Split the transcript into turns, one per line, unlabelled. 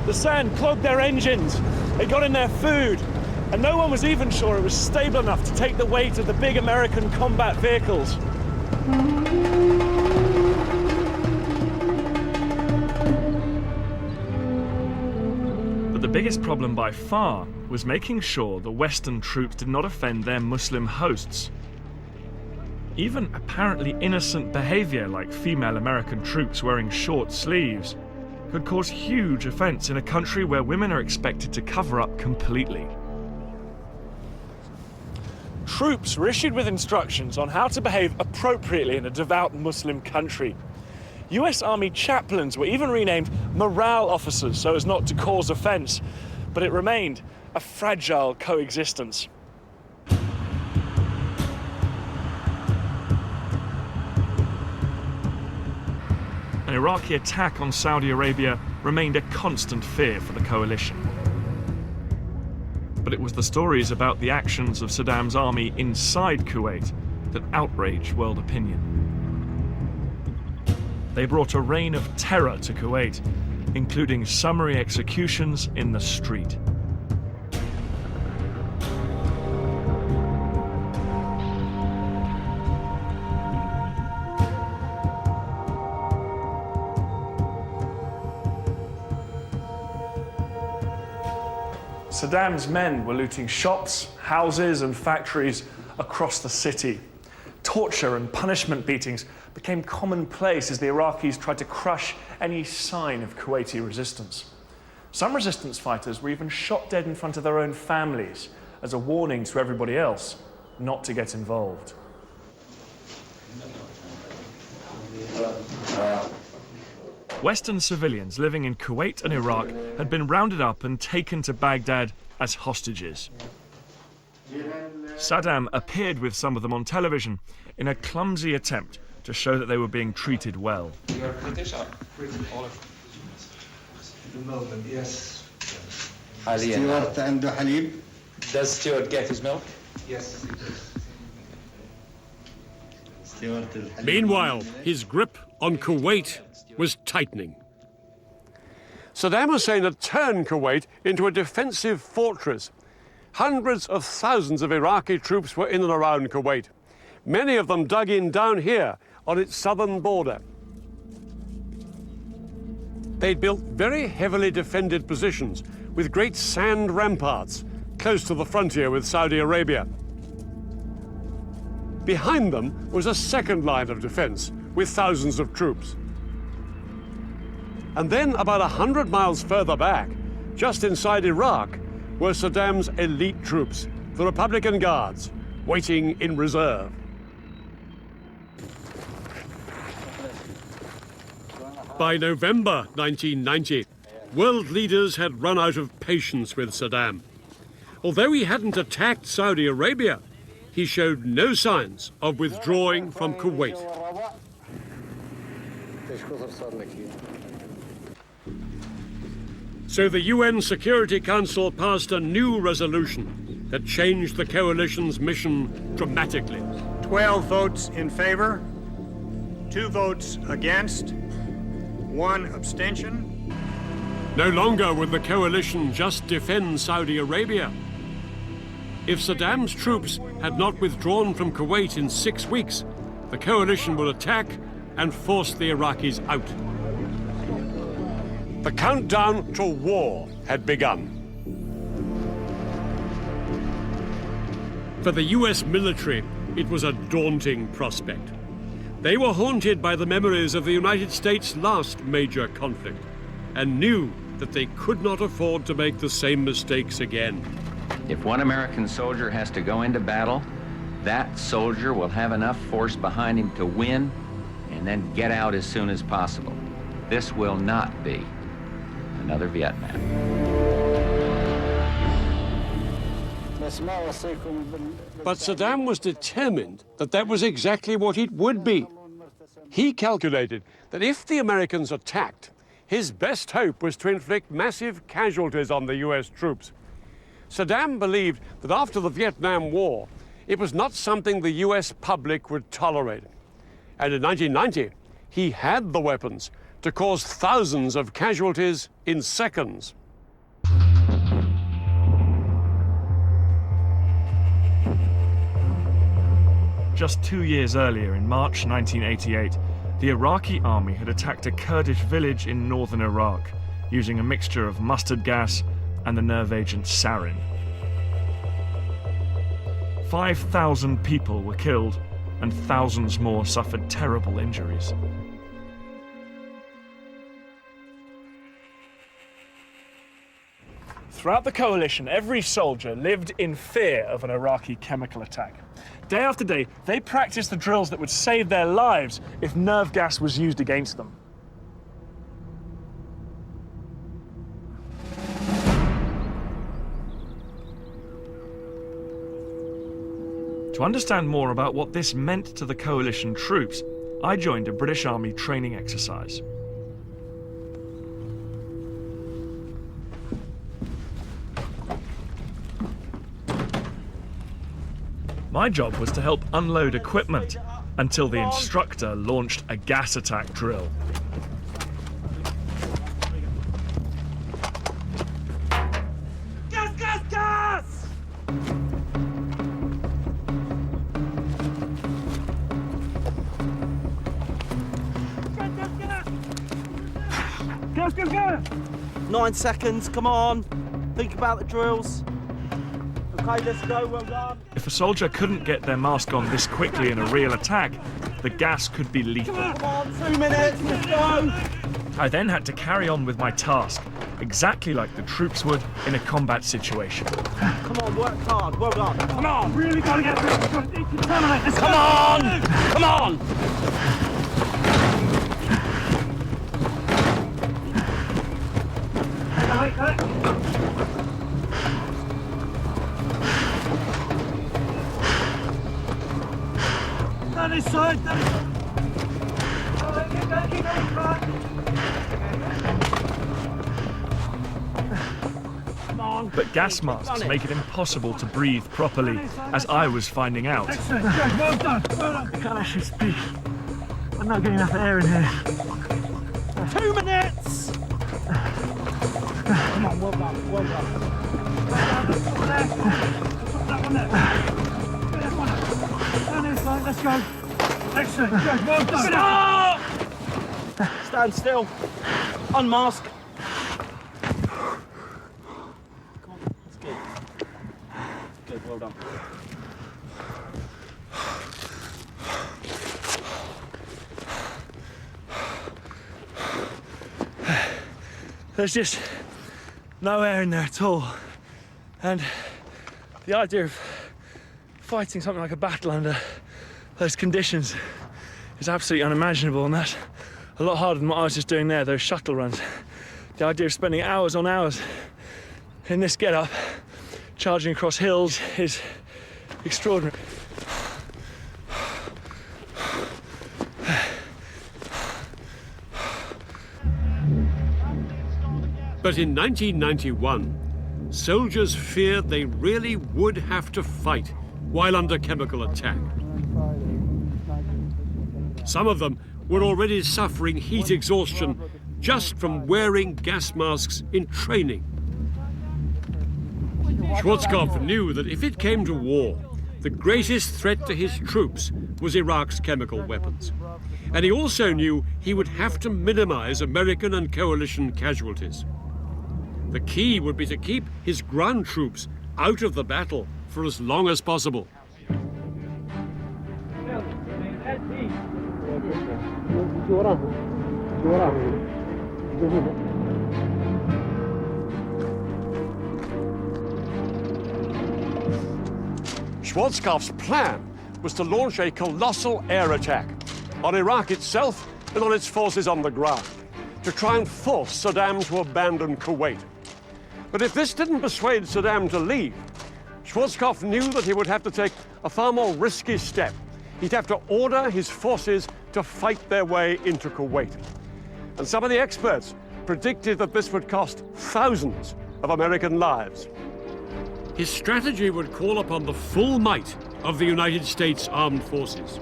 The sand clogged their engines. They got in their food. And no one was even sure it was stable enough to take the weight of the big American combat vehicles. But the biggest problem by far was making sure the Western troops did not offend their Muslim hosts. Even apparently innocent behavior, like female American troops wearing short sleeves, could cause huge offense in a country where women are expected to cover up completely. Troops were issued with instructions on how to behave appropriately in a devout Muslim country. US Army chaplains were even renamed morale officers so as not to cause offense, but it remained a fragile coexistence. An Iraqi attack on Saudi Arabia remained a constant fear for the coalition. But it was the stories about the actions of Saddam's army inside Kuwait that outraged world opinion. They brought a reign of terror to Kuwait, including summary executions in the street. Saddam's men were looting shops, houses, and factories across the city. Torture and punishment beatings became commonplace as the Iraqis tried to crush any sign of Kuwaiti resistance. Some resistance fighters were even shot dead in front of their own families as a warning to everybody else not to get involved. Western civilians living in Kuwait and Iraq had been rounded up and taken to Baghdad as hostages. Saddam appeared with some of them on television in a clumsy attempt to show that they were being treated well.
You are British or all of
the moment, yes.
Stuart
and Halib.
Does Stuart get his milk?
Yes, he does.
Meanwhile, his grip on Kuwait was tightening. Saddam Hussein had turned Kuwait into a defensive fortress. Hundreds of thousands of Iraqi troops were in and around Kuwait. Many of them dug in down here on its southern border. They'd built very heavily defended positions with great sand ramparts close to the frontier with Saudi Arabia. Behind them was a second line of defense with thousands of troops. And then about 100 miles further back, just inside Iraq, were Saddam's elite troops, the Republican Guards, waiting in reserve. By November 1990, world leaders had run out of patience with Saddam. Although he hadn't attacked Saudi Arabia, he showed no signs of withdrawing from Kuwait. So the UN Security Council passed a new resolution that changed the coalition's mission dramatically.
12 votes in favor, 2 votes against, 1 abstention.
No longer would the coalition just defend Saudi Arabia. If Saddam's troops had not withdrawn from Kuwait in 6 weeks, the coalition would attack and force the Iraqis out. The countdown to war had begun. For the US military, it was a daunting prospect. They were haunted by the memories of the United States' last major conflict and knew that they could not afford to make the same mistakes again.
If one American soldier has to go into battle, that soldier will have enough force behind him to win and then get out as soon as possible. This will not be another Vietnam.
But Saddam was determined that that was exactly what it would be. He calculated that if the Americans attacked, his best hope was to inflict massive casualties on the US troops. Saddam believed that after the Vietnam War, it was not something the US public would tolerate. And in 1990, he had the weapons to cause thousands of casualties in seconds.
Just 2 years earlier, in March 1988, the Iraqi army had attacked a Kurdish village in northern Iraq, using a mixture of mustard gas and the nerve agent sarin. 5,000 people were killed, and thousands more suffered terrible injuries. Throughout the coalition, every soldier lived in fear of an Iraqi chemical attack. Day after day, they practiced the drills that would save their lives if nerve gas was used against them. To understand more about what this meant to the coalition troops, I joined a British Army training exercise. My job was to help unload equipment until the instructor launched a gas attack drill.
Gas, gas, gas!
Gas, gas, gas!
9 seconds, come on. Think about the drills. Okay, let's go, well done.
If a soldier couldn't get their mask on this quickly in a real attack, the gas could be lethal.
Come on, 2 minutes, let's go.
I then had to carry on with my task, exactly like the troops would in a combat situation.
Come on, work hard, well done.
Come on, really gotta get through.
Come on, come on.
Down this side, down this side. But gas masks make it impossible to breathe properly, as I was finding out.
Excellent, good, well done, well done. I can't actually speak. I'm not getting enough air in here.
2 minutes. Come on, well done, well done.
That one there. That one. Down this side, let's go. Excellent, good, well done.
Stop! Stand still. Unmask. Come on, that's good. Good, well done.
There's just no air in there at all. And the idea of fighting something like a battle under those conditions is absolutely unimaginable, and that's a lot harder than what I was just doing there, those shuttle runs. The idea of spending hours on hours in this get-up, charging across hills, is extraordinary.
But in 1991, soldiers feared they really would have to fight while under chemical attack. Some of them were already suffering heat exhaustion just from wearing gas masks in training. Schwarzkopf knew that if it came to war, the greatest threat to his troops was Iraq's chemical weapons. And he also knew he would have to minimize American and coalition casualties. The key would be to keep his ground troops out of the battle for as long as possible. Schwarzkopf's plan was to launch a colossal air attack on Iraq itself and on its forces on the ground, to try and force Saddam to abandon Kuwait. But if this didn't persuade Saddam to leave, Schwarzkopf knew that he would have to take a far more risky step. He'd have to order his forces to fight their way into Kuwait. And some of the experts predicted that this would cost thousands of American lives. His strategy would call upon the full might of the United States Armed Forces.